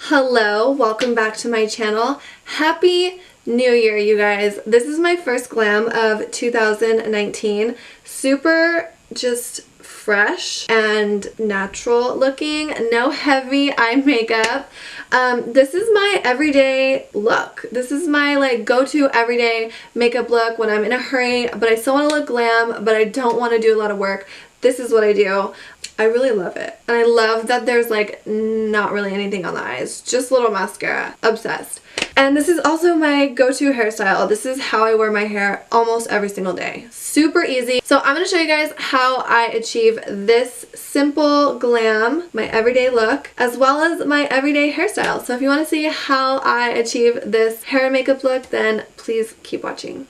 Hello, welcome back to my channel. Happy New Year, you guys. This is my first glam of 2019. Super just fresh and natural looking, no heavy eye makeup. This is my everyday look. This is my go-to everyday makeup look when I'm in a hurry, but I still want to look glam, but I don't want to do a lot of work. This is what I do. I really love it. And I love that there's not really anything on the eyes. Just a little mascara. Obsessed. And this is also my go-to hairstyle. This is how I wear my hair almost every single day. Super easy. So I'm going to show you guys how I achieve this simple glam, my everyday look, as well as my everyday hairstyle. So if you want to see how I achieve this hair and makeup look, then please keep watching.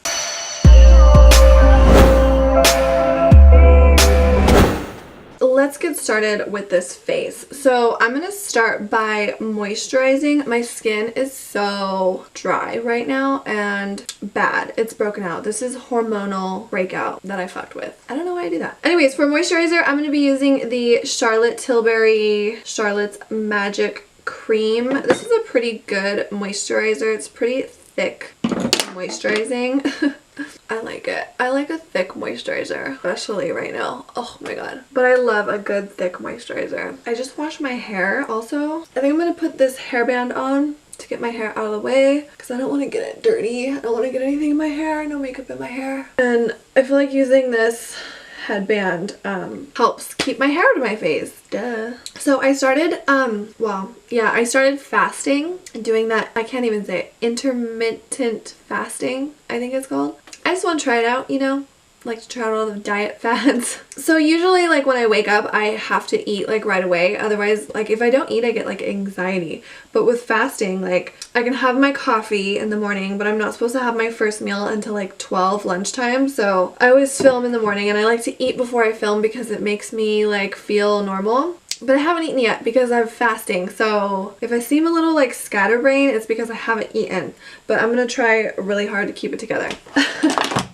Let's get started with this face. So I'm going to start by moisturizing. My skin is so dry right now and bad. It's broken out. This is hormonal breakout that I fucked with. I don't know why I do that. Anyways, for moisturizer, I'm going to be using the Charlotte Tilbury Charlotte's Magic Cream. This is a pretty good moisturizer. It's pretty thick moisturizing. I like it. I like a thick moisturizer, especially right now. Oh my god. But I love a good thick moisturizer. I just washed my hair also. I think I'm going to put this hairband on to get my hair out of the way because I don't want to get it dirty. I don't want to get anything in my hair. No makeup in my hair. And I feel like using this headband helps keep my hair out of my face. Duh. So I started I started fasting and doing that, I can't even say it, intermittent fasting, I think it's called. I just want to try it out, you know, like to try out all the diet fads. So usually when I wake up I have to eat right away, otherwise if I don't eat I get anxiety. But with fasting I can have my coffee in the morning, but I'm not supposed to have my first meal until 12 lunchtime. So I always film in the morning and I like to eat before I film because it makes me feel normal. But I haven't eaten yet because I'm fasting, so if I seem a little scatterbrained, it's because I haven't eaten. But I'm going to try really hard to keep it together.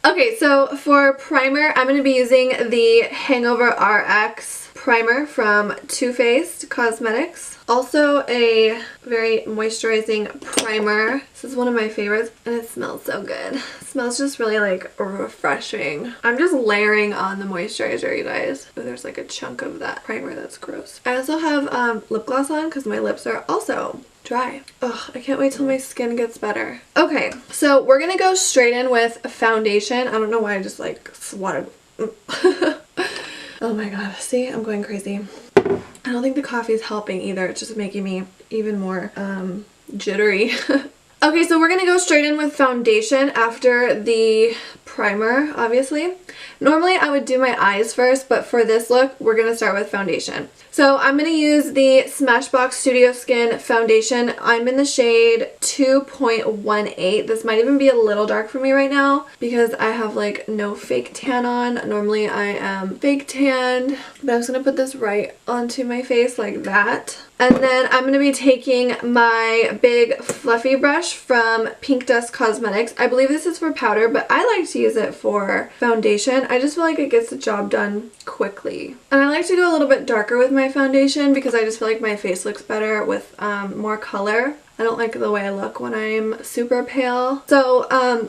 Okay, so for primer, I'm going to be using the Hangover RX primer from Too Faced Cosmetics. Also a very moisturizing primer. This is one of my favorites and it smells so good. It smells just really refreshing. I'm just layering on the moisturizer, you guys. Oh, there's a chunk of that primer that's gross. I also have lip gloss on because my lips are also dry. Ugh, I can't wait till my skin gets better. Okay, so we're gonna go straight in with foundation. I don't know why I just swatted. Oh my god, see, I'm going crazy. I don't think the coffee is helping either. It's just making me even more jittery. Okay, so we're gonna go straight in with foundation after the primer, obviously. Normally I would do my eyes first, but for this look, we're gonna start with foundation. So I'm gonna use the Smashbox Studio Skin foundation. I'm in the shade 2.18. This might even be a little dark for me right now because I have no fake tan on. Normally I am fake tanned, but I'm just gonna put this right onto my face like that. And then I'm going to be taking my big fluffy brush from Pink Dust Cosmetics. I believe this is for powder, but I like to use it for foundation. I just feel like it gets the job done quickly. And I like to go a little bit darker with my foundation because I just feel like my face looks better with more color. I don't like the way I look when I'm super pale. So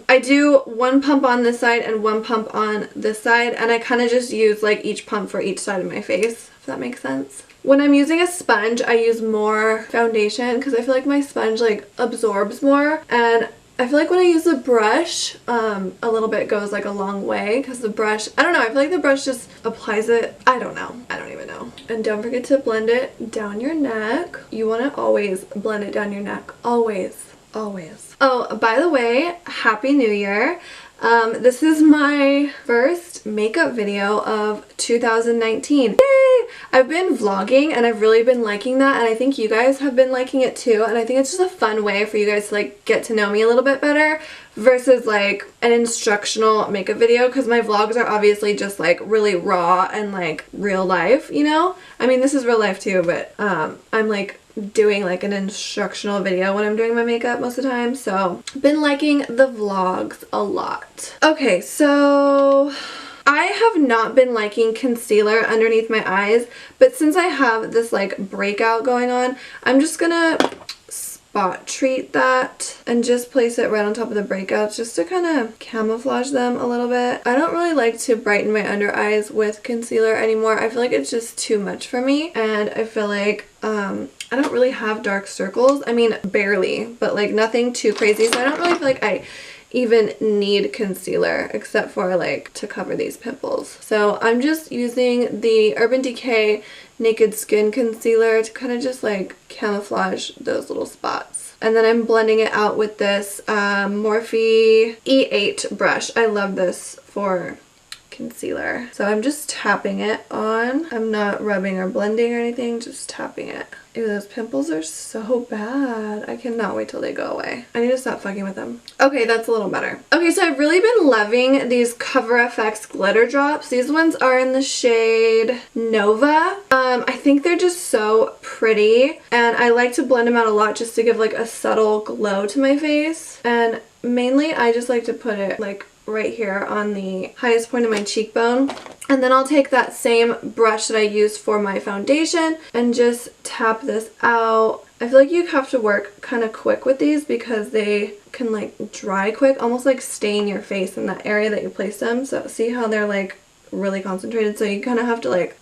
I do one pump on this side and one pump on this side, and I kind of just use each pump for each side of my face, if that makes sense. When I'm using a sponge, I use more foundation because I feel like my sponge absorbs more, and I feel like when I use the brush, a little bit goes a long way because the brush, I don't know, I feel like the brush just applies it. I don't know. I don't even know. And don't forget to blend it down your neck. You want to always blend it down your neck. Always. Always. Oh, by the way, Happy New Year. This is my first makeup video of 2019. Yay! I've been vlogging and I've really been liking that, and I think you guys have been liking it too, and I think it's just a fun way for you guys to get to know me a little bit better versus an instructional makeup video, because my vlogs are obviously just really raw and real life, you know? I mean, this is real life too, but I'm doing an instructional video when I'm doing my makeup most of the time, so been liking the vlogs a lot. Okay, so I have not been liking concealer underneath my eyes, but since I have this breakout going on, I'm just gonna spot treat that and just place it right on top of the breakouts just to kind of camouflage them a little bit. I don't really like to brighten my under eyes with concealer anymore. I feel like it's just too much for me, and I feel like I don't really have dark circles. I mean, barely, but like nothing too crazy, so I don't really feel like I even need concealer except for like to cover these pimples. So I'm just using the Urban Decay Naked Skin Concealer to kind of just like camouflage those little spots. And then I'm blending it out with this Morphe E8 brush. I love this for concealer. So I'm just tapping it on. I'm not rubbing or blending or anything, just tapping it. Ew, those pimples are so bad. I cannot wait till they go away. I need to stop fucking with them. Okay, that's a little better. Okay, so I've really been loving these Cover FX glitter drops. These ones are in the shade Nova. I think they're just so pretty, and I like to blend them out a lot just to give like a subtle glow to my face. And mainly I just like to put it like right here on the highest point of my cheekbone. And then I'll take that same brush that I used for my foundation and just tap this out. I feel like you have to work kind of quick with these because they can like dry quick, almost like stain your face in that area that you place them. So see how they're like really concentrated, so you kind of have to like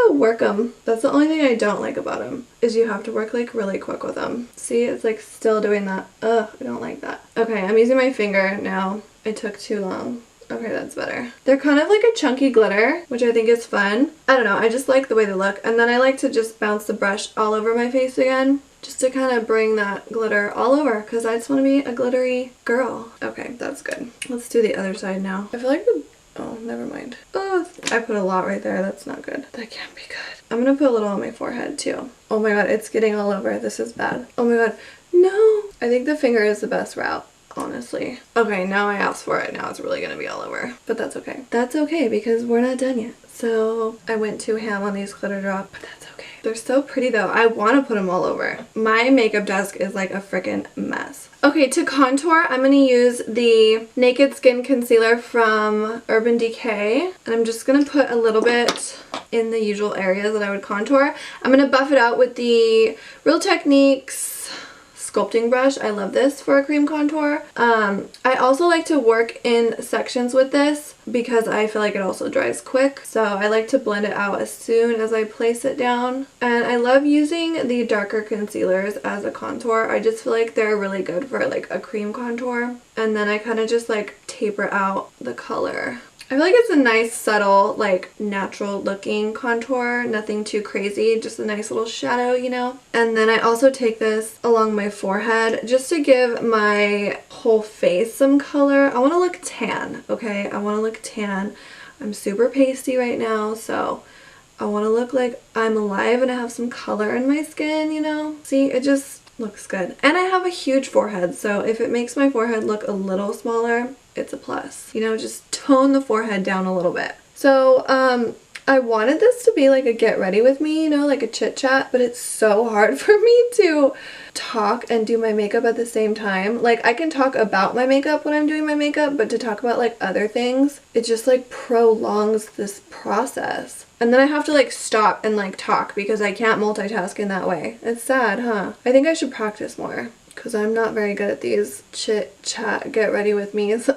work them. That's the only thing I don't like about them, is you have to work like really quick with them. See, it's like still doing that. I don't like that. Okay, I'm using my finger now. It took too long. Okay, that's better. They're kind of like a chunky glitter, which I think is fun. I don't know, I just like the way they look. And then I like to just bounce the brush all over my face again, just to kind of bring that glitter all over, because I just want to be a glittery girl. Okay, that's good. Let's do the other side now. I feel like oh, never mind. Oh, I put a lot right there. That's not good. That can't be good. I'm gonna put a little on my forehead too. Oh my god, it's getting all over. This is bad. Oh my god. No! I think the finger is the best route, honestly. Okay, now I asked for it. Now it's really gonna be all over. But that's okay. That's okay because we're not done yet. So I went too ham on these glitter drops, but that's okay. They're so pretty though. I want to put them all over. My makeup desk is like a freaking mess. Okay, to contour, I'm going to use the Naked Skin Concealer from Urban Decay. And I'm just going to put a little bit in the usual areas that I would contour. I'm going to buff it out with the Real Techniques sculpting brush. I love this for a cream contour. I also like to work in sections with this because I feel like it also dries quick. So I like to blend it out as soon as I place it down. And I love using the darker concealers as a contour. I just feel like they're really good for like a cream contour. And then I kind of just like taper out the color. I feel like it's a nice, subtle, like natural looking contour. Nothing too crazy, just a nice little shadow, you know? And then I also take this along my forehead just to give my whole face some color. I want to look tan, okay? I want to look tan. I'm super pasty right now, so I want to look like I'm alive and I have some color in my skin, you know? See, it just looks good. And I have a huge forehead, so if it makes my forehead look a little smaller, it's a plus. You know, just tone the forehead down a little bit. So, I wanted this to be like a get ready with me, you know, like a chit chat, but it's so hard for me to talk and do my makeup at the same time. Like, I can talk about my makeup when I'm doing my makeup, but to talk about like other things, it just like prolongs this process. And then I have to like stop and like talk because I can't multitask in that way. It's sad, huh? I think I should practice more because I'm not very good at these chit chat get ready with me's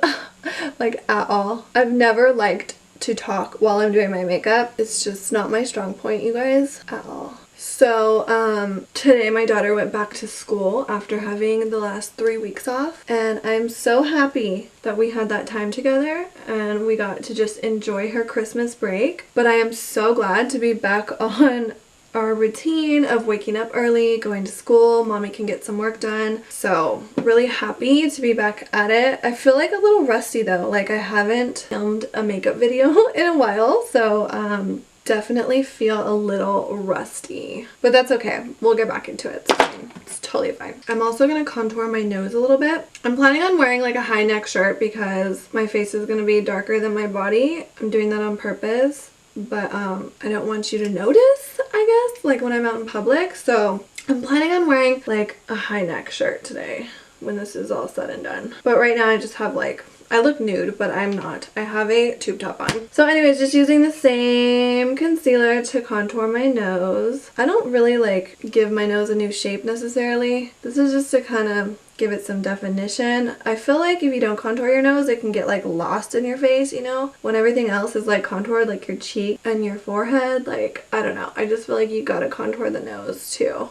like at all. I've never liked to talk while I'm doing my makeup. It's just not my strong point, you guys, at all. So today my daughter went back to school after having the last 3 weeks off, and I'm so happy that we had that time together and we got to just enjoy her Christmas break. But I am so glad to be back on our routine of waking up early, going to school, mommy can get some work done. So really happy to be back at it. I feel like a little rusty though, like I haven't filmed a makeup video in a while, so definitely feel a little rusty, but that's okay. We'll get back into it. It's fine. It's totally fine. I'm also going to contour my nose a little bit. I'm planning on wearing like a high neck shirt because my face is going to be darker than my body. I'm doing that on purpose. But I don't want you to notice, I guess, like when I'm out in public. So I'm planning on wearing like a high neck shirt today when this is all said and done. But right now I just have like I look nude, but I'm not. I have a tube top on. So anyways, just using the same concealer to contour my nose. I don't really like give my nose a new shape necessarily. This is just to kind of give it some definition. I feel like if you don't contour your nose, it can get like lost in your face, you know? When everything else is like contoured, like your cheek and your forehead, like, I don't know. I just feel like you gotta contour the nose too.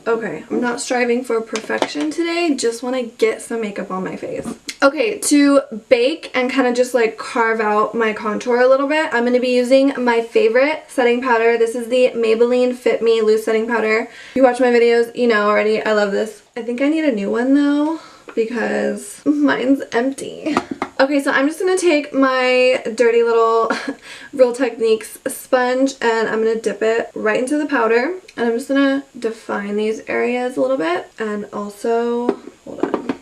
Okay, I'm not striving for perfection today, just want to get some makeup on my face. Okay, to bake and kind of just like carve out my contour a little bit, I'm going to be using my favorite setting powder. This is the Maybelline Fit Me Loose Setting Powder. If you watch my videos, you know already, I love this. I think I need a new one though, because mine's empty. Okay, so I'm just going to take my dirty little Real Techniques sponge and I'm going to dip it right into the powder. And I'm just going to define these areas a little bit. And also, hold on.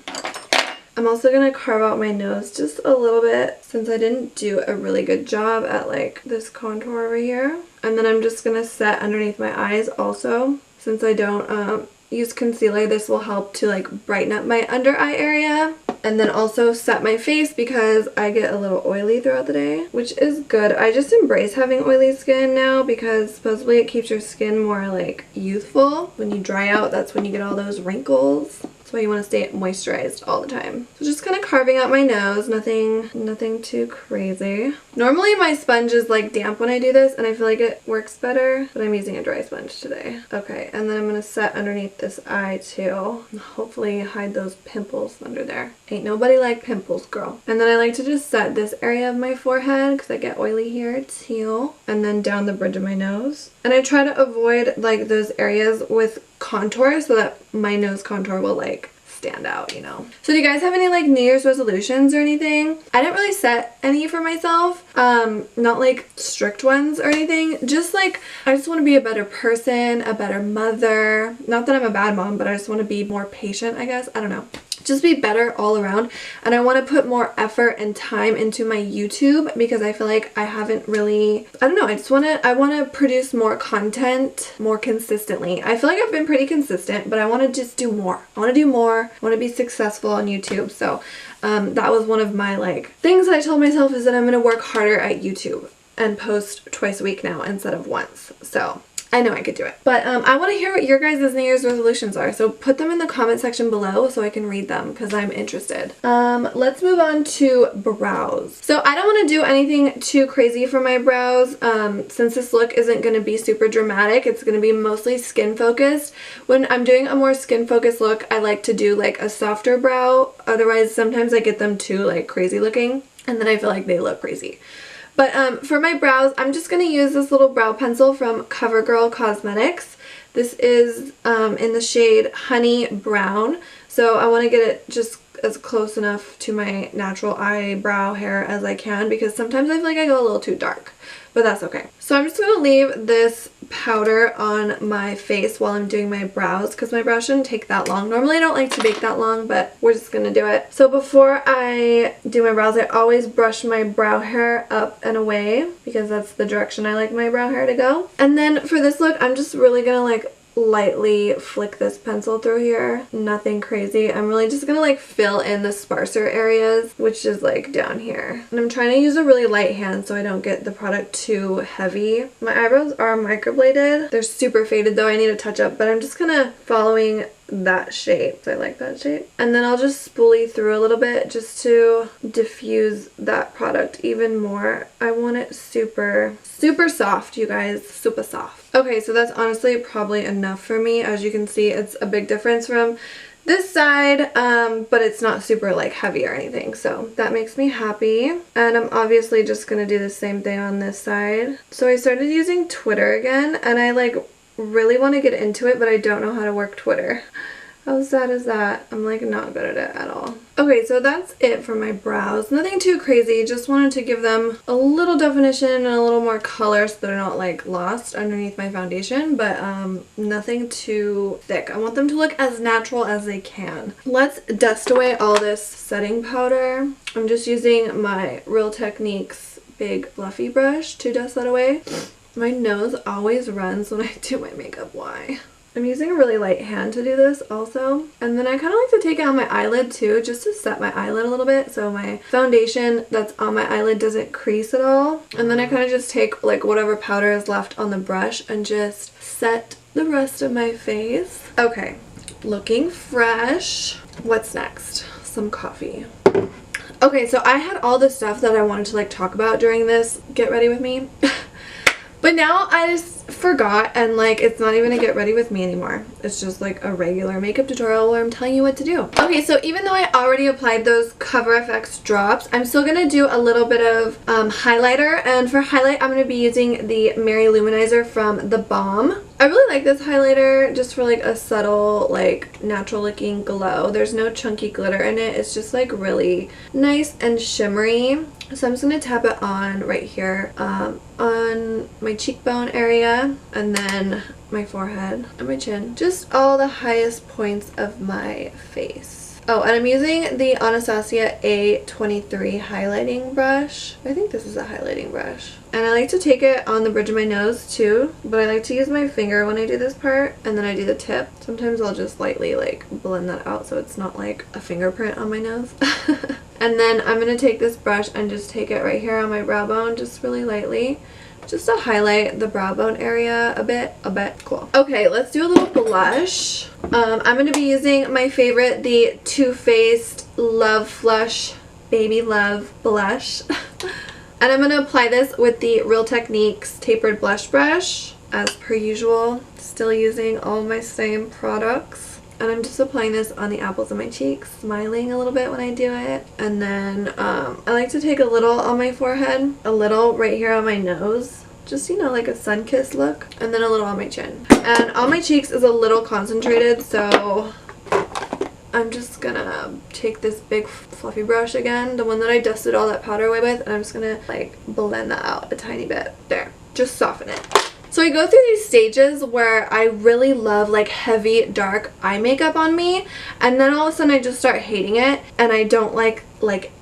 I'm also going to carve out my nose just a little bit since I didn't do a really good job at like this contour over here. And then I'm just going to set underneath my eyes also. Since I don't use concealer, this will help to like brighten up my under eye area. And then also set my face because I get a little oily throughout the day, which is good. I just embrace having oily skin now because supposedly it keeps your skin more like youthful. When you dry out, that's when you get all those wrinkles. That's why you want to stay moisturized all the time. So just kind of carving out my nose, nothing too crazy. Normally my sponge is like damp when I do this and I feel like it works better, but I'm using a dry sponge today. Okay, and then I'm going to set underneath this eye too. Hopefully hide those pimples under there. Ain't nobody like pimples, girl. And then I like to just set this area of my forehead because I get oily here too. And then down the bridge of my nose. And I try to avoid like those areas with contour so that my nose contour will like stand out, you know. So do you guys have any like New Year's resolutions or anything? I didn't really set any for myself. Not like strict ones or anything. Just like, I just want to be a better person, a better mother. Not that I'm a bad mom, but I just want to be more patient, I guess. I don't know. Just be better all around, and I want to put more effort and time into my YouTube because I feel like I haven't really, I don't know, I want to produce more content more consistently. I feel like I've been pretty consistent, but I want to just do more. I want to do more. I want to be successful on YouTube. So that was one of my like things that I told myself is that I'm going to work harder at YouTube and post twice a week now instead of once. So I know I could do it. But I want to hear what your guys' New Year's resolutions are. So put them in the comment section below so I can read them because I'm interested. Let's move on to brows. So I don't want to do anything too crazy for my brows. Since this look isn't going to be super dramatic, it's going to be mostly skin focused. When I'm doing a more skin focused look, I like to do like a softer brow. Otherwise, sometimes I get them too like crazy looking and then I feel like they look crazy. But for my brows, I'm just going to use this little brow pencil from CoverGirl Cosmetics. This is in the shade Honey Brown. So I want to get it just as close enough to my natural eyebrow hair as I can because sometimes I feel like I go a little too dark. But that's okay. So I'm just going to leave this powder on my face while I'm doing my brows because my brows shouldn't take that long. Normally I don't like to bake that long, but we're just going to do it. So before I do my brows, I always brush my brow hair up and away because that's the direction I like my brow hair to go. And then for this look, I'm just really going to like lightly flick this pencil through here. Nothing crazy. I'm really just gonna like fill in the sparser areas, which is like down here. And I'm trying to use a really light hand so I don't get the product too heavy. My eyebrows are microbladed. They're super faded though. I need a touch up, but I'm just kind of following that shape. I like that shape. And then I'll just spoolie through a little bit just to diffuse that product even more. I want it super soft, you guys. Super soft. Okay, so that's honestly probably enough for me. As you can see, it's a big difference from this side, but it's not super like heavy or anything, so that makes me happy. And I'm obviously just gonna do the same thing on this side. So I started using Twitter again, and I like really want to get into it, but I don't know how to work Twitter. How sad is that? I'm like not good at it at all. Okay, so that's it for my brows. Nothing too crazy, just wanted to give them a little definition and a little more color so they're not like lost underneath my foundation, but nothing too thick. I want them to look as natural as they can. Let's dust away all this setting powder. I'm just using my Real Techniques big fluffy brush to dust that away. My nose always runs when I do my makeup. Why? I'm using a really light hand to do this also. And then I kind of like to take it on my eyelid too, just to set my eyelid a little bit so my foundation that's on my eyelid doesn't crease at all. And then I kind of just take like whatever powder is left on the brush and just set the rest of my face. Okay, looking fresh. What's next? Some coffee. Okay, so I had all the stuff that I wanted to like talk about during this Get Ready With Me. But now I just forgot, and like it's not even a get ready with me anymore. It's just like a regular makeup tutorial where I'm telling you what to do. Okay, so even though I already applied those Cover FX drops, I'm still going to do a little bit of highlighter. And for highlight, I'm going to be using the Mary Luminizer from The Balm. I really like this highlighter just for like a subtle, like natural looking glow. There's no chunky glitter in it. It's just like really nice and shimmery. So I'm just going to tap it on right here on my cheekbone area, and then my forehead and my chin. Just all the highest points of my face. Oh, and I'm using the Anastasia A23 highlighting brush. I think this is a highlighting brush. And I like to take it on the bridge of my nose too, but I like to use my finger when I do this part, and then I do the tip. Sometimes I'll just lightly like blend that out so it's not like a fingerprint on my nose. And then I'm going to take this brush and just take it right here on my brow bone, just really lightly, just to highlight the brow bone area a bit. Cool. Okay, let's do a little blush. I'm going to be using my favorite, the Too Faced Love Flush Baby Love Blush. And I'm going to apply this with the Real Techniques Tapered Blush Brush, as per usual. Still using all my same products. And I'm just applying this on the apples of my cheeks, smiling a little bit when I do it. And then I like to take a little on my forehead, a little right here on my nose. Just, you know, like a sun-kissed look. And then a little on my chin. And on my cheeks is a little concentrated, so I'm just gonna take this big fluffy brush again, the one that I dusted all that powder away with, and I'm just gonna like blend that out a tiny bit. There. Just soften it. So I go through these stages where I really love like heavy dark eye makeup on me, and then all of a sudden I just start hating it and I don't like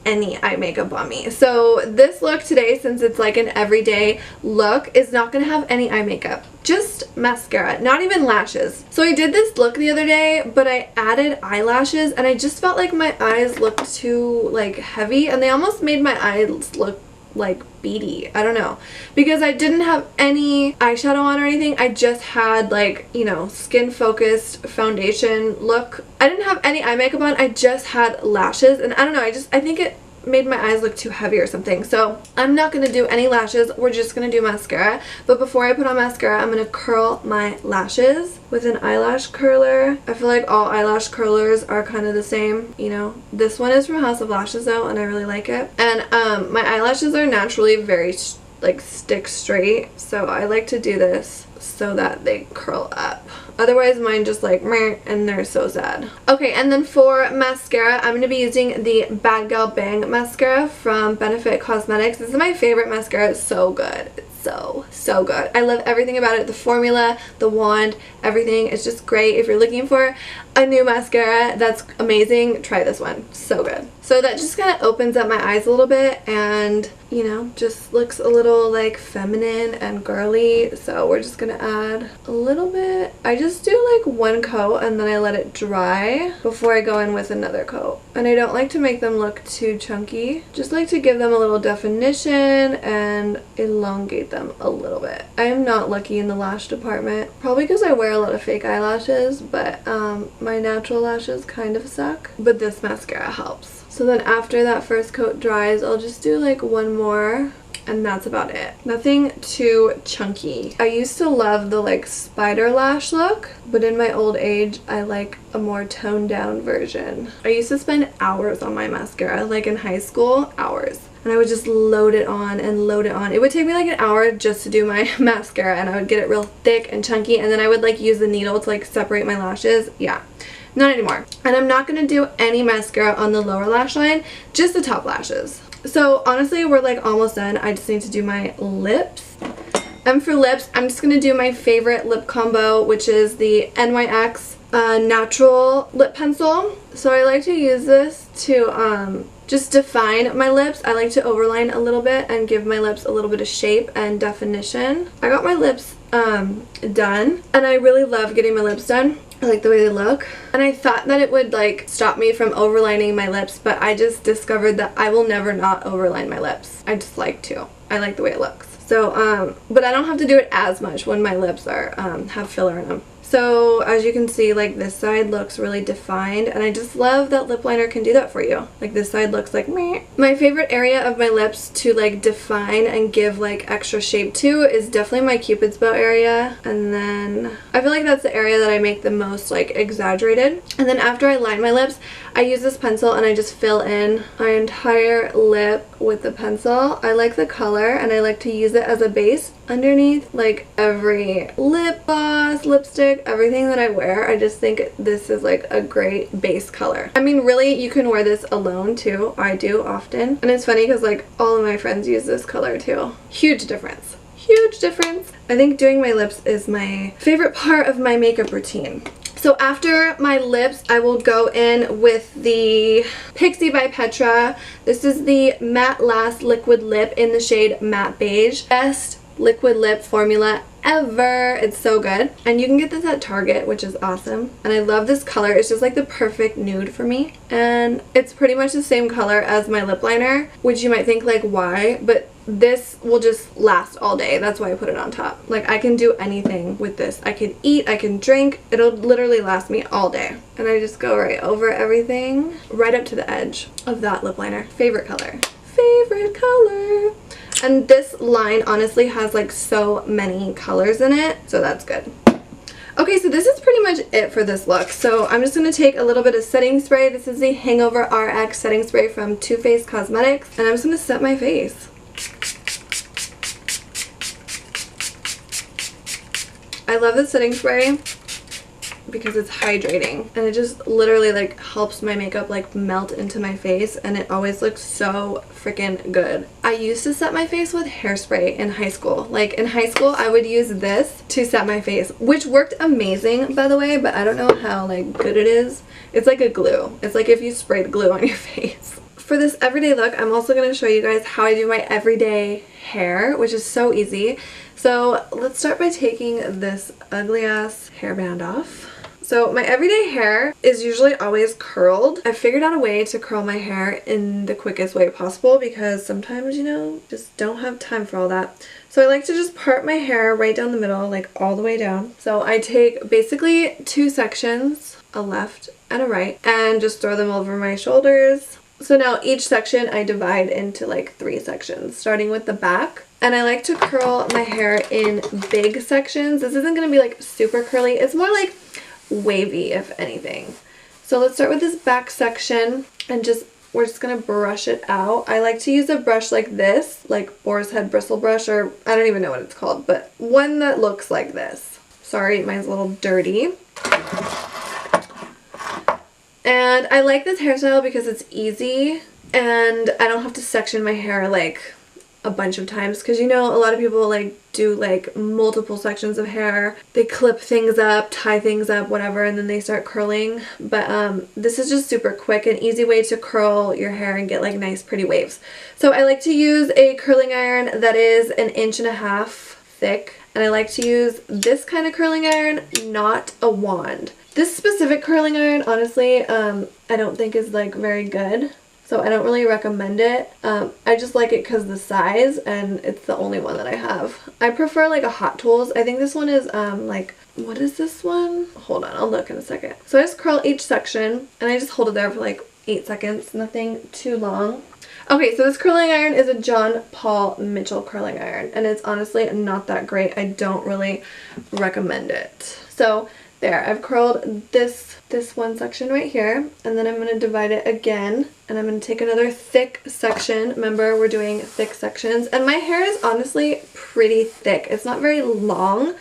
any eye makeup on me. So this look today, since it's like an everyday look, is not going to have any eye makeup. Just mascara, not even lashes. So I did this look the other day, but I added eyelashes and I just felt like my eyes looked too like heavy, and they almost made my eyes look like beady. I don't know, because I didn't have any eyeshadow on or anything. I just had like, you know, skin focused foundation look. I didn't have any eye makeup on. I just had lashes, and I don't know, I think it made my eyes look too heavy or something. So I'm not going to do any lashes. We're just going to do mascara. But before I put on mascara, I'm going to curl my lashes with an eyelash curler. I feel like all eyelash curlers are kind of the same, you know. This one is from House of Lashes though, and I really like it. And my eyelashes are naturally very like stick straight, so I like to do this so that they curl up. Otherwise mine just like meh, and they're so sad. Okay, and then for mascara, I'm going to be using the Bad Gal Bang mascara from Benefit Cosmetics. This is my favorite mascara. It's so good. It's so good. I love everything about it. The formula, the wand, everything. It's just great. If you're looking for a new mascara that's amazing, try this one. So good. So that just kind of opens up my eyes a little bit, and you know, just looks a little like feminine and girly. So we're just gonna add a little bit. I just do like one coat and then I let it dry before I go in with another coat. And I don't like to make them look too chunky. Just like to give them a little definition and elongate them a little bit. I am not lucky in the lash department, probably because I wear a lot of fake eyelashes, but my natural lashes kind of suck. But this mascara helps. So then after that first coat dries, I'll just do like one more, and that's about it. Nothing too chunky. I used to love the like spider lash look, but in my old age I like a more toned down version. I used to spend hours on my mascara, like in high school, hours. And I would just load it on and load it on. It would take me like an hour just to do my mascara, and I would get it real thick and chunky, and then I would like use the needle to like separate my lashes. Yeah. Not anymore. And I'm not going to do any mascara on the lower lash line, just the top lashes. So honestly, we're like almost done. I just need to do my lips. And for lips, I'm just going to do my favorite lip combo, which is the NYX Natural Lip Pencil. So I like to use this to just define my lips. I like to overline a little bit and give my lips a little bit of shape and definition. I got my lips done, and I really love getting my lips done. I like the way they look, and I thought that it would like stop me from overlining my lips, but I just discovered that I will never not overline my lips. I just like to. I like the way it looks. So, but I don't have to do it as much when my lips are, have filler in them. So as you can see, like this side looks really defined, and I just love that lip liner can do that for you. Like this side looks like meh. My favorite area of my lips to like define and give like extra shape to is definitely my Cupid's bow area, and then I feel like that's the area that I make the most like exaggerated. And then after I line my lips, I use this pencil and I just fill in my entire lip with the pencil. I like the color and I like to use it as a base underneath like every lip gloss, lipstick, everything that I wear. I just think this is like a great base color. I mean, really, you can wear this alone too. I do often. And it's funny because like all of my friends use this color too. Huge difference. Huge difference. I think doing my lips is my favorite part of my makeup routine. So after my lips, I will go in with the Pixie by Petra. This is the Matte Last Liquid Lip in the shade Matte Beige. Best liquid lip formula ever. It's so good. And you can get this at Target, which is awesome. And I love this color. It's just like the perfect nude for me. And it's pretty much the same color as my lip liner, which you might think like, why? But this will just last all day. That's why I put it on top. Like I can do anything with this. I can eat, I can drink. It'll literally last me all day. And I just go right over everything, right up to the edge of that lip liner. Favorite color. Favorite color. And this line honestly has like so many colors in it, so that's good. Okay, so this is pretty much it for this look. So I'm just going to take a little bit of setting spray. This is the Hangover RX setting spray from Too Faced Cosmetics, and I'm just going to set my face. I love this setting spray because it's hydrating, and it just literally like helps my makeup like melt into my face, and it always looks so freaking good. I used to set my face with hairspray in high school. Like in high school I would use this to set my face, which worked amazing by the way, but I don't know how like good it is. It's like a glue. It's like if you sprayed glue on your face. For this everyday look, I'm also going to show you guys how I do my everyday hair, which is so easy. So let's start by taking this ugly ass hairband off. So my everyday hair is usually always curled. I figured out a way to curl my hair in the quickest way possible because sometimes, you know, just don't have time for all that. So I like to just part my hair right down the middle, like all the way down. So I take basically two sections, a left and a right, and just throw them over my shoulders. So now each section I divide into like 3 sections, starting with the back. And I like to curl my hair in big sections. This isn't going to be like super curly. It's more like wavy, if anything. So let's start with this back section and we're just gonna brush it out. I like to use a brush like this, like boar's head bristle brush, or I don't even know what it's called, but one that looks like this. Sorry, mine's a little dirty. And I like this hairstyle because it's easy and I don't have to section my hair like a bunch of times, because you know a lot of people like do like multiple sections of hair. They clip things up, tie things up, whatever, and then they start curling. But this is just super quick and easy way to curl your hair and get like nice pretty waves. So I like to use a curling iron that is 1.5 inches thick, and I like to use this kind of curling iron, not a wand. This specific curling iron, honestly, I don't think is like very good. So I don't really recommend it. I just like it because the size, and it's the only one that I have. I prefer like a Hot Tools. I think this one is like, what is this one? Hold on, I'll look in a second. So I just curl each section and I just hold it there for like 8 seconds, nothing too long. Okay, so this curling iron is a John Paul Mitchell curling iron, and it's honestly not that great. I don't really recommend it. So there, I've curled this one section right here, and then I'm going to divide it again, and I'm going to take another thick section. Remember, we're doing thick sections, and my hair is honestly pretty thick. It's not very long,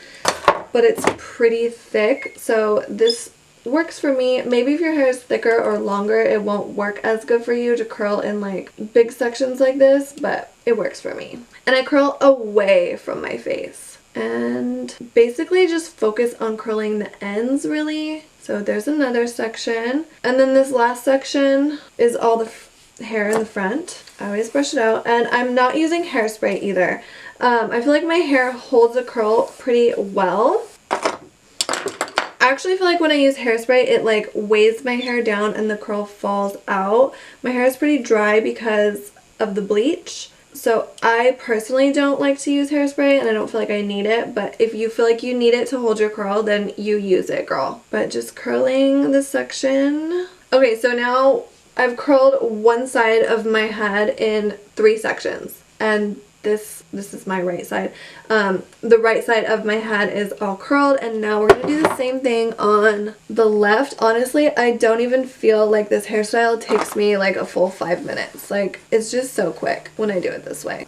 but it's pretty thick, so this works for me. Maybe if your hair is thicker or longer, it won't work as good for you to curl in like big sections like this, but it works for me. And I curl away from my face. And basically just focus on curling the ends really. So there's another section, and then this last section is all the hair in the front. I always brush it out, and I'm not using hairspray either. I feel like my hair holds a curl pretty well. I actually feel like when I use hairspray, it like weighs my hair down and the curl falls out. My hair is pretty dry because of the bleach. So I personally don't like to use hairspray, and I don't feel like I need it, but if you feel like you need it to hold your curl, then you use it, girl. But just curling this section. Okay, so now I've curled one side of my head in 3 sections, and this is my right side. The right side of my head is all curled, and now we're gonna do the same thing on the left. Honestly, I don't even feel like this hairstyle takes me like a full 5 minutes. Like, it's just so quick when I do it this way.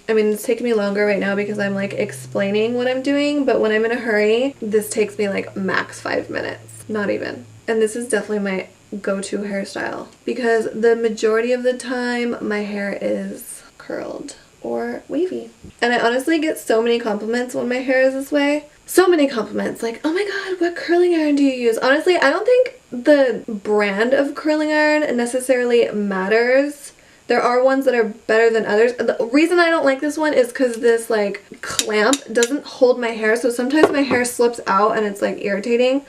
I mean, it's taking me longer right now because I'm like explaining what I'm doing, but when I'm in a hurry, this takes me like max 5 minutes. Not even. And this is definitely my go-to hairstyle because the majority of the time my hair is curled or wavy. And I honestly get so many compliments when my hair is this way. So many compliments, like, oh my god, what curling iron do you use? Honestly, I don't think the brand of curling iron necessarily matters. There are ones that are better than others. The reason I don't like this one is because this like clamp doesn't hold my hair, so sometimes my hair slips out and it's like irritating.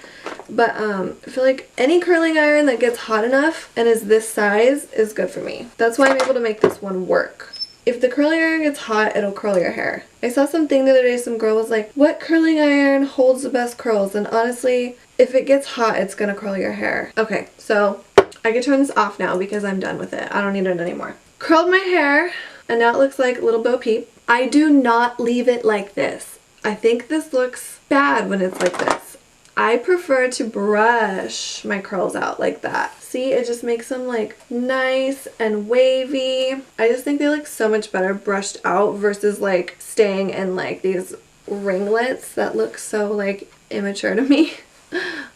But I feel like any curling iron that gets hot enough and is this size is good for me. That's why I'm able to make this one work. If the curling iron gets hot, it'll curl your hair. I saw something the other day, some girl was like, what curling iron holds the best curls? And honestly, if it gets hot, it's gonna curl your hair. Okay, so I can turn this off now because I'm done with it. I don't need it anymore. Curled my hair, and now it looks like a little Bo Peep. I do not leave it like this. I think this looks bad when it's like this. I prefer to brush my curls out like that. See, it just makes them like nice and wavy. I just think they look so much better brushed out versus like staying in like these ringlets that look so like immature to me.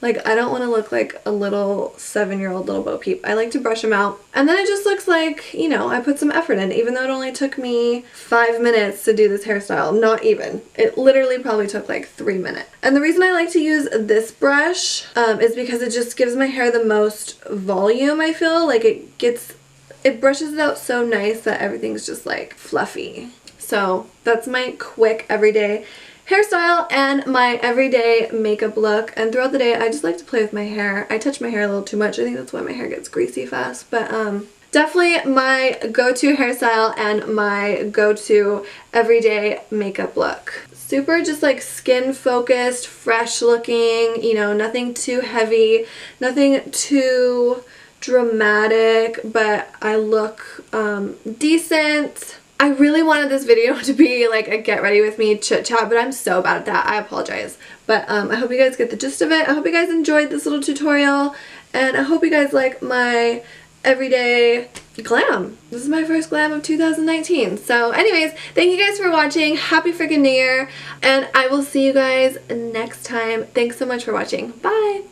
Like, I don't want to look like a little 7-year-old little Bo Peep. I like to brush them out. And then it just looks like, you know, I put some effort in, even though it only took me 5 minutes to do this hairstyle. Not even. It literally probably took like 3 minutes. And the reason I like to use this brush is because it just gives my hair the most volume, I feel. Like, it brushes it out so nice that everything's just like fluffy. So that's my quick everyday hairstyle and my everyday makeup look. And throughout the day, I just like to play with my hair. I touch my hair a little too much. I think that's why my hair gets greasy fast. But definitely my go-to hairstyle and my go-to everyday makeup look. Super just like skin focused, fresh looking, you know, nothing too heavy, nothing too dramatic, but I look decent. I really wanted this video to be like a get ready with me chit chat, but I'm so bad at that. I apologize. But I hope you guys get the gist of it. I hope you guys enjoyed this little tutorial, and I hope you guys like my everyday glam. This is my first glam of 2019. So anyways, thank you guys for watching. Happy freaking New Year, and I will see you guys next time. Thanks so much for watching. Bye!